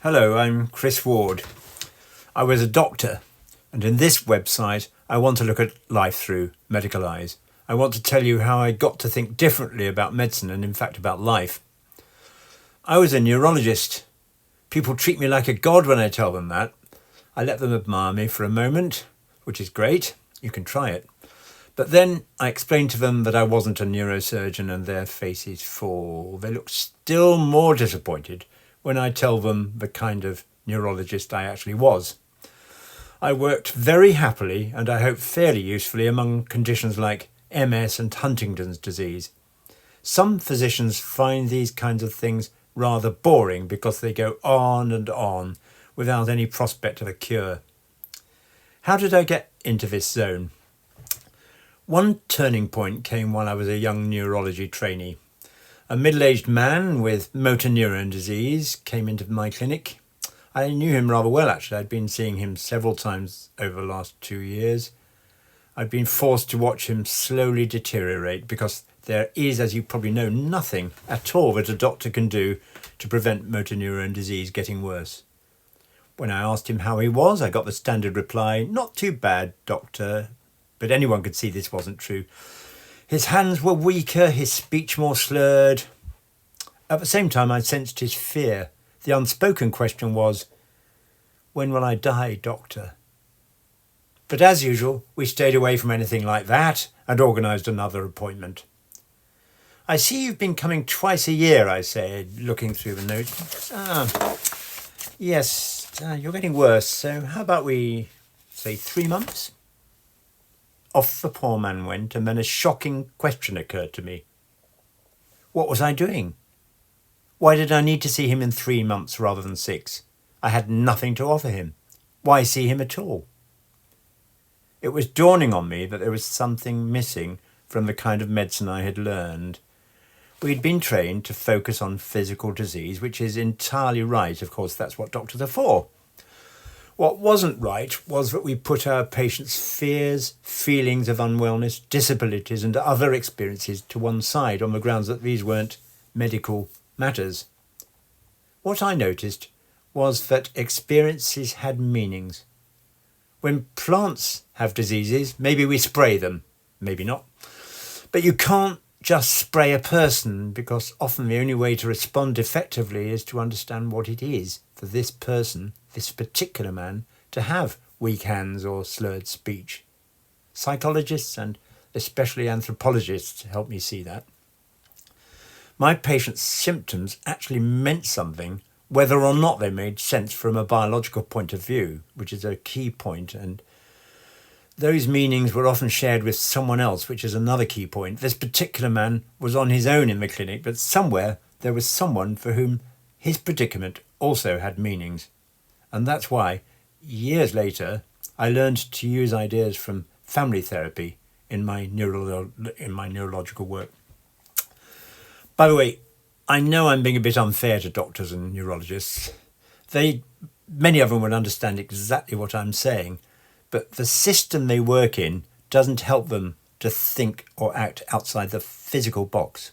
Hello, I'm Chris Ward. I was a doctor, and in this website I want to look at life through medical eyes. I want to tell you how I got to think differently about medicine and in fact about life. I was a neurologist. People treat me like a god when I tell them that. I let them admire me for a moment, which is great. You can try it. But then I explained to them that I wasn't a neurosurgeon and their faces fall. They look still more disappointed when I tell them the kind of neurologist I actually was. I worked very happily and I hope fairly usefully among conditions like MS and Huntington's disease. Some physicians find these kinds of things rather boring because they go on and on without any prospect of a cure. How did I get into this zone? One turning point came while I was a young neurology trainee. A middle-aged man with motor neuron disease came into my clinic. I knew him rather well, actually. I'd been seeing him several times over the last 2 years. I'd been forced to watch him slowly deteriorate because there is, as you probably know, nothing at all that a doctor can do to prevent motor neuron disease getting worse. When I asked him how he was, I got the standard reply, "Not too bad, doctor," but anyone could see this wasn't true. His hands were weaker, his speech more slurred. At the same time, I sensed his fear. The unspoken question was, "When will I die, doctor?" But as usual, we stayed away from anything like that and organised another appointment. "I see you've been coming twice a year," I said, looking through the notes. Yes, you're getting worse, so how about we say 3 months? Off the poor man went, and then a shocking question occurred to me. What was I doing? Why did I need to see him in 3 months rather than 6? I had nothing to offer him. Why see him at all? It was dawning on me that there was something missing from the kind of medicine I had learned. We'd been trained to focus on physical disease, which is entirely right. Of course, that's what doctors are for. What wasn't right was that we put our patients' fears, feelings of unwellness, disabilities and other experiences to one side on the grounds that these weren't medical matters. What I noticed was that experiences had meanings. When plants have diseases, maybe we spray them, maybe not. But you can't just spray a person because often the only way to respond effectively is to understand what it is for this person, this particular man, to have weak hands or slurred speech. Psychologists and especially anthropologists help me see that. My patient's symptoms actually meant something whether or not they made sense from a biological point of view, which is a key point, and those meanings were often shared with someone else, which is another key point. This particular man was on his own in the clinic, but somewhere there was someone for whom his predicament also had meanings. And that's why, years later, I learned to use ideas from family therapy in my neurological work. By the way, I know I'm being a bit unfair to doctors and neurologists. Many of them would understand exactly what I'm saying, but the system they work in doesn't help them to think or act outside the physical box.